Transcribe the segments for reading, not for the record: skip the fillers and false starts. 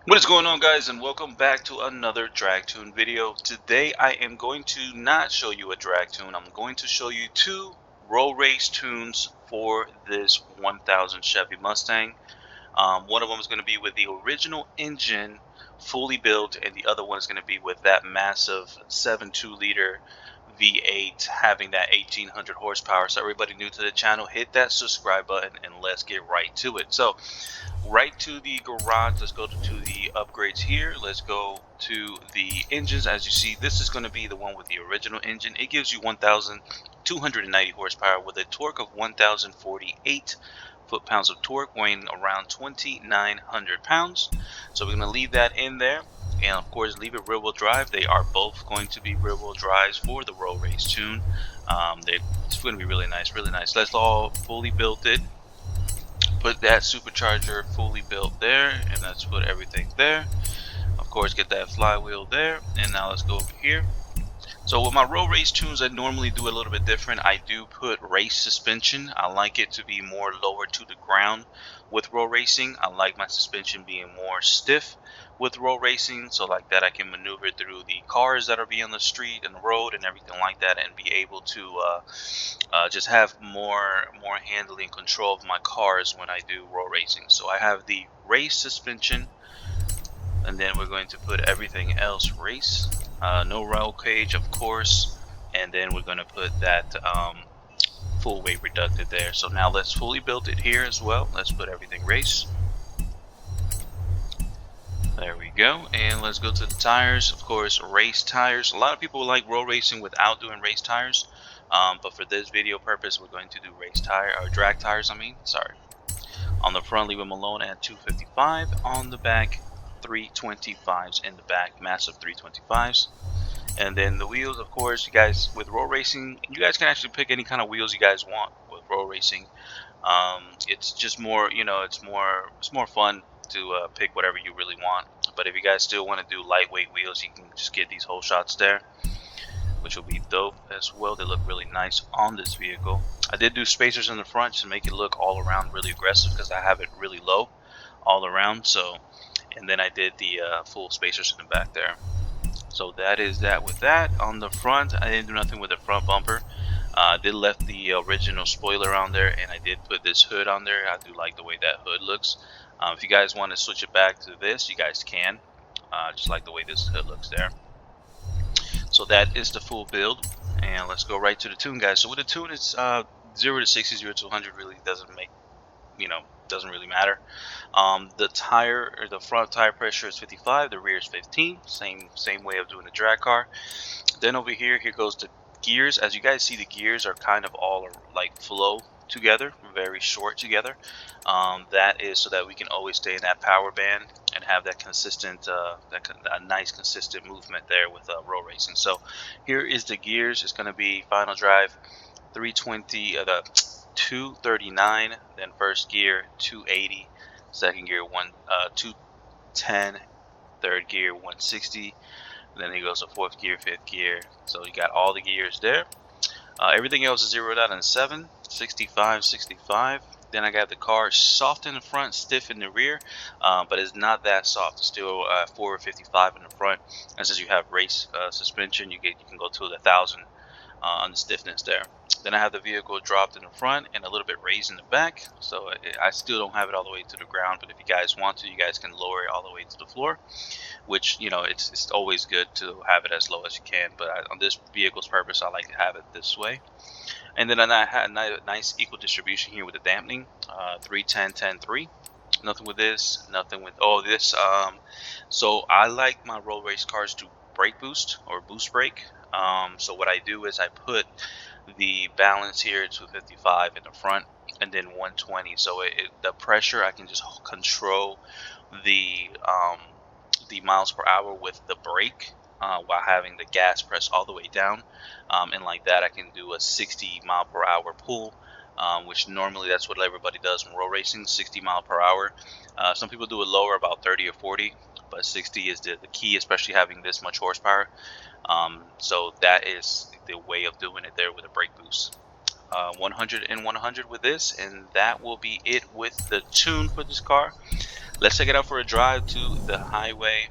What is going on, guys, and welcome back to another drag tune video. Today I am going to not show you a drag tune. I'm going to show you two roll race tunes for this 1000 Chevy Mustang. One of them is going to be with the original engine fully built, and the other one is going to be with that massive 7.2 liter V8 having that 1800 horsepower. So everybody new to the channel, hit that subscribe button and let's get right to it. So right to the garage, let's go to the upgrades here. Let's go to the engines. As you see, this is going to be the one with the original engine. It gives you 1290 horsepower with a torque of 1048 foot-pounds of torque, weighing around 2900 pounds. So we're going to leave that in there, and of course leave it rear-wheel drive. They are both going to be rear-wheel drives for the roll race tune. It's going to be really nice, really nice. Let's all fully built it. Put that supercharger fully built there, and let's put everything there. Of course, get that flywheel there, and now let's go over here. So with my road race tunes, I normally do a little bit different. I do put race suspension. I like it to be more lower to the ground with road racing. I like my suspension being more stiff with road racing, so like that I can maneuver through the cars that are being on the street and the road and everything like that, and be able to just have more handling control of my cars when I do road racing. So I have the race suspension, and then we're going to put everything else race. No roll cage, of course, and then we're going to put that full weight reducted there. So now let's fully build it here as well. Let's put everything race. There we go, and let's go to the tires. Of course, race tires. A lot of people like road racing without doing race tires, but for this video purpose, we're going to do race tire or drag tires. Sorry. On the front, leave them alone at 255. On the back, 325s in the back, massive 325s. And then the wheels, of course, you guys, with road racing, you guys can actually pick any kind of wheels you guys want with road racing. It's just more, it's more fun to pick whatever you really want. But if you guys still want to do lightweight wheels, you can just get these whole shots there, which will be dope as well. They look really nice on this vehicle. I did do spacers in the front to make it look all around really aggressive, because I have it really low all around. So, and then I did the full spacers in the back there. So that is that with that. On the front, I didn't do nothing with the front bumper. I did left the original spoiler on there, and I did put this hood on there. I do like the way that hood looks. If you guys want to switch it back to this, you guys can. Just like the way this hood looks there. So that is the full build, and let's go right to the tune, guys. So with the tune, it's 0 to 60, 0 to 100 really doesn't really matter. The front tire pressure is 55, the rear is 15. Same way of doing a drag car. Then over here goes the gears. As you guys see, the gears are kind of all like flow together, very short together. That is so that we can always stay in that power band and have that consistent, a nice consistent movement there with road racing. So here is the gears. It's going to be final drive 320, the 239, then first gear 280, second gear 210, third gear 160, then he goes to fourth gear, fifth gear. So you got all the gears there. Everything else is zeroed out in 7, 65, 65. Then I got the car soft in the front, stiff in the rear, but it's not that soft. It's still 455 in the front. And since you have race suspension, you can go to 1,000 on the stiffness there. Then I have the vehicle dropped in the front and a little bit raised in the back. So I still don't have it all the way to the ground, but if you guys want to, you guys can lower it all the way to the floor, which, it's always good to have it as low as you can. But on this vehicle's purpose, I like to have it this way. And then I had a nice equal distribution here with the dampening, 3, 10, 10, 3. Nothing with this, nothing with this. So I like my road race cars to brake boost or boost brake. So what I do is I put the balance here to 55 in the front, and then 120. So the pressure, I can just control the miles per hour with the brake, while having the gas pressed all the way down, and like that I can do a 60 mile per hour pull, which normally that's what everybody does when road racing, 60 mile per hour. Some people do it lower, about 30 or 40, but 60 is the key, especially having this much horsepower. So that is the way of doing it there with a brake boost. 100 and 100 with this, and that will be it with the tune for this car. let's take it out for a drive to the highway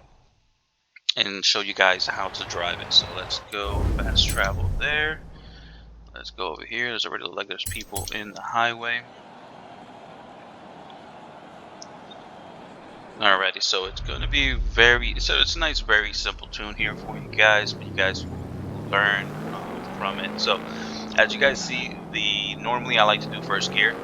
and show you guys how to drive it. So let's go fast travel there. Let's go over here. There's already like there's people in the highway. Alrighty, so it's gonna be it's a nice, very simple tune here for you guys, but you guys will learn from it. So as you guys see, normally I like to do first gear.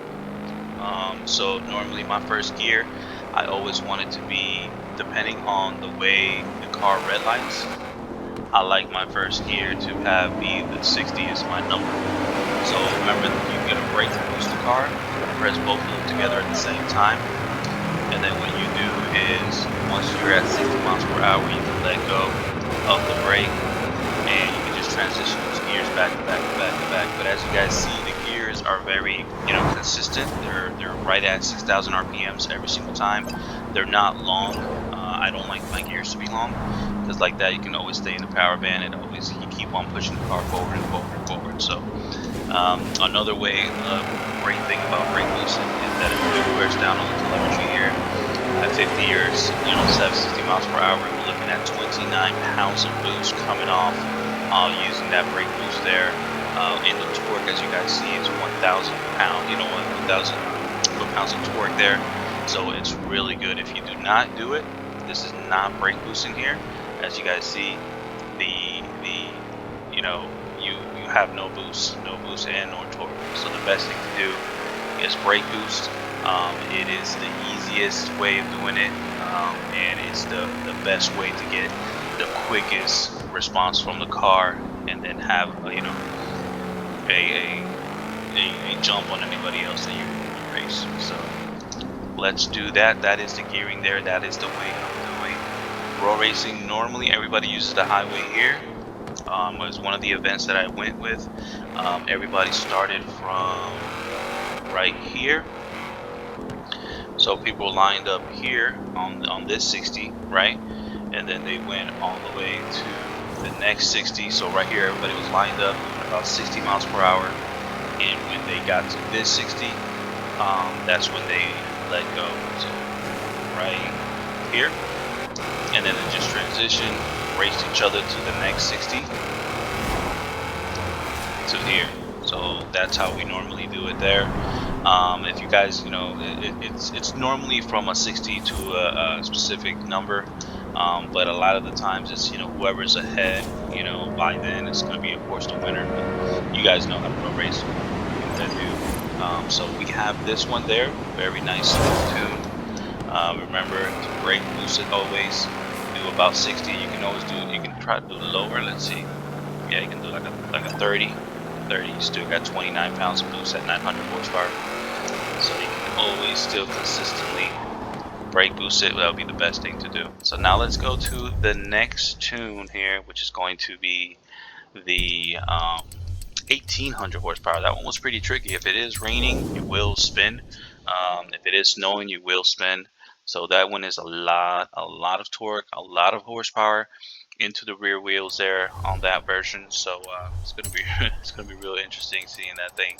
So normally my first gear, I always want it to be, depending on the way the car red lights, I like my first gear to be the 60 is my number. So remember, you get a brake to boost the car, press both of them together at the same time, and then what you do is, once you're at 60 miles per hour, you can let go of the brake, and you can just transition those gears back to back to back to back. But as you guys see, the gears are very, consistent. They're right at 6,000 RPMs every single time. They're not long. I don't like my gears to be long, because like that you can always stay in the power band, and always you keep on pushing the car forward and forward and forward. So another great thing about brake boosting is that it wears down on the telemetry here. At 50 or 760 miles per hour, we're looking at 29 pounds of boost coming off using that brake boost there. In the torque, as you guys see, it's 1,000 pounds. 1,000 foot-pounds of torque there. So it's really good. If you do not do it, this is not brake boosting here. As you guys see, you have no boost and no torque. So the best thing to do is brake boost. It is the easiest way of doing it, and it's the best way to get the quickest response from the car, and then have a jump on anybody else that you race. So let's do that. That is the gearing there. That is the way I'm doing road racing. Normally everybody uses the highway here. Was one of the events that I went with. Everybody started from right here. So people lined up here on this 60, right? And then they went all the way to the next 60. So right here, everybody was lined up about 60 miles per hour. And when they got to this 60, that's when they let go. So right here, and then they just transition, raced each other to the next 60 to here. So that's how we normally do it there. If you guys, it's normally from a 60 to a specific number, but a lot of the times it's whoever's ahead, by then it's going to be, of course, the winner. But you guys know how to road race. So we have this one there, very nice tune. Remember to brake boost it always. Do about 60. You can always you can try to do lower. Let's see. Yeah, you can do like a 30. 30. You still got 29 pounds of boost at 900 horsepower. So you can always still consistently brake boost it. That would be the best thing to do. So now let's go to the next tune here, which is going to be the 1800 horsepower. That one was pretty tricky. If it is raining, you will spin. If it is snowing, you will spin. So that one is a lot of torque, a lot of horsepower into the rear wheels there on that version. So it's gonna be really interesting seeing that thing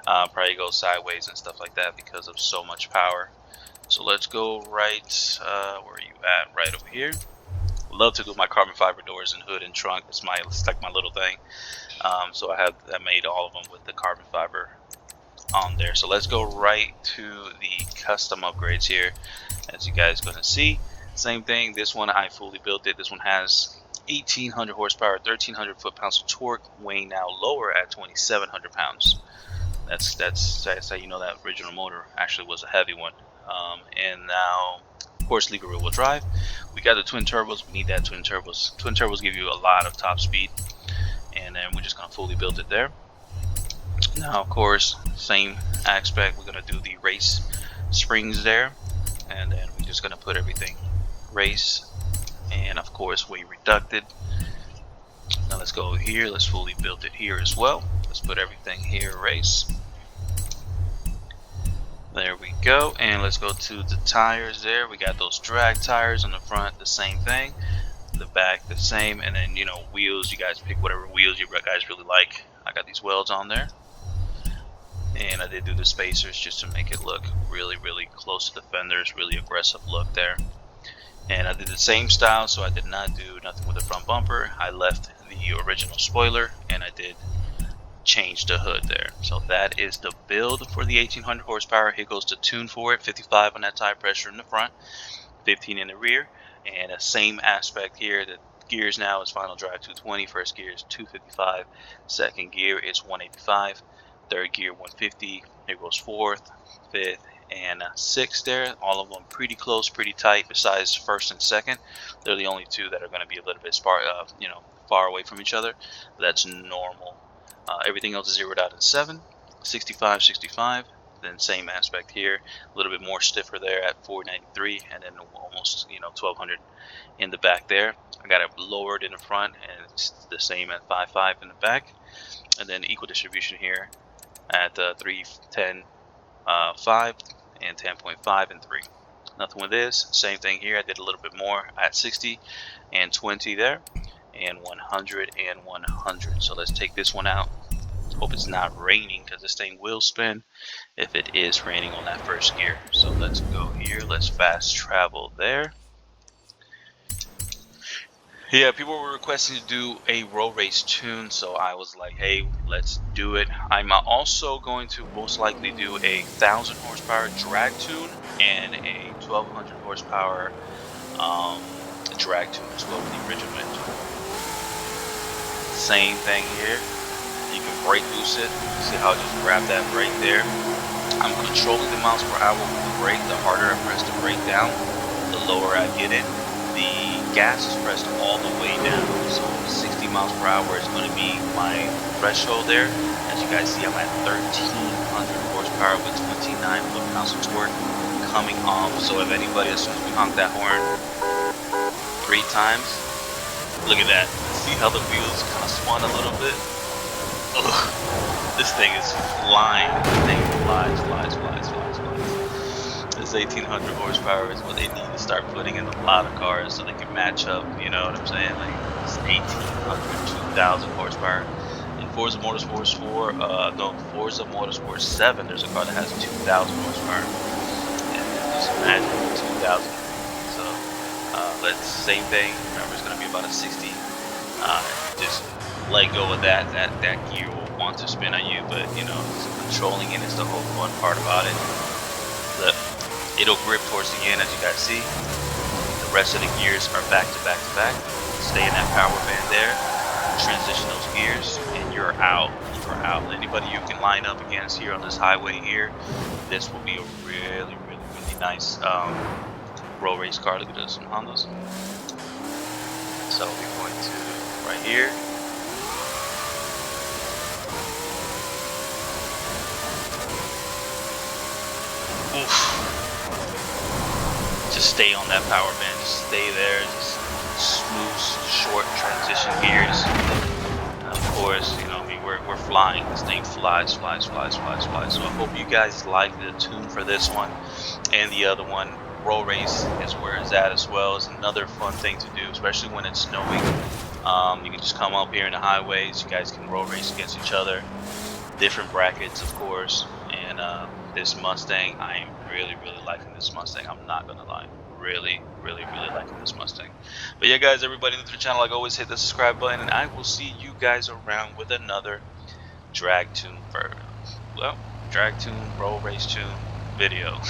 probably go sideways and stuff like that because of so much power. So let's go right where are you at? Right over here. Love to do my carbon fiber doors and hood and trunk. It's like my little thing. So I made all of them with the carbon fiber on there. So let's go right to the custom upgrades here. As you guys gonna see, same thing. This one I fully built it. This one has 1800 horsepower, 1300 foot-pounds of torque, weighing now lower at 2700 pounds. That's how you know that original motor actually was a heavy one. And now, of course, lever rear wheel drive. We got the twin turbos. We need that twin turbos. Twin turbos give you a lot of top speed, and then we're just gonna fully build it there. Now, of course, same aspect. We're gonna do the race springs there, and then we're just gonna put everything race, and of course weight reducted. Now let's go here. Let's fully build it here as well. Let's put everything here race. There we go. And let's go to the tires there. We got those drag tires on the front, the same thing. The back, the same. And then, wheels, you guys pick whatever wheels you guys really like. I got these welds on there. and I did do the spacers just to make it look really close to the fenders, really aggressive look there. And I did the same style, so I did not do nothing with the front bumper. I left the original spoiler and I did change the hood there. So that is the build for the 1800 horsepower. Here goes the tune for it: 55 on that tire pressure in the front, 15 in the rear, and the same aspect here. The gears now is final drive 220, first gear is 255, second gear is 185, third gear 150. Here goes fourth, fifth, and sixth there. All of them pretty close, pretty tight. Besides first and second, they're the only two that are going to be a little bit far away from each other. That's normal. Everything else is zeroed out in 7, 65, 65. Then same aspect here, a little bit more stiffer there at 493, and then almost 1200 in the back there. I got it lowered in the front, and it's the same at 5.5 in the back, and then equal distribution here at 310, 5, and 10.5 and 3. Nothing with this. Same thing here. I did a little bit more at 60 and 20 there, and 100 and 100. So let's take this one out. Hope it's not raining, because this thing will spin if it is raining on that first gear. So let's go here. Let's fast travel there. Yeah, people were requesting to do a road race tune, so I was like, hey, let's do it. I'm also going to most likely do a 1000 horsepower drag tune and a 1200 horsepower drag tune as well with the original engine. Same thing here. You can brake boost it. See how I just grab that brake there. I'm controlling the miles per hour with the brake. The harder I press the brake down, the lower I get it. The gas is pressed all the way down, so 60 miles per hour is going to be my threshold there. As you guys see, I'm at 1300 horsepower with 29 foot-pounds of torque coming off. So if anybody, as soon as we honk that horn 3 times, look at that. See how the wheels kind of spun a little bit? Ugh, this thing is flying. This thing flies. This 1800 horsepower is what they need to start putting in a lot of cars so they can match up, you know what I'm saying? Like, it's 1800, 2000 horsepower. In Forza Motorsport 4, Forza Motorsport 7, there's a car that has 2000 horsepower. And just imagine 2000. So, same thing. Remember, it's going to be about a 60. Just let go of that gear will want to spin on you, but controlling it is the whole fun part about it. It'll grip towards the end, as you guys see. The rest of the gears are back to back to back. Stay in that power band there, transition those gears, and you're out. Anybody you can line up against here on this highway here, this will be a really nice road race car. Look at those Hondas. So we're going to right here. Oof. Just stay on that power band. Just stay there. Just smooth, short transition gears. And of course, we're flying. This thing flies. So I hope you guys like the tune for this one and the other one. Road race is where it's at as well. It's another fun thing to do, especially when it's snowing. You can just come up here in the highways. You guys can road race against each other. Different brackets, of course. And this Mustang, I am really liking this Mustang. I'm not gonna lie, really liking this Mustang. But yeah, guys, everybody new to the channel, like always, hit the subscribe button, and I will see you guys around with another drag tune road race tune video.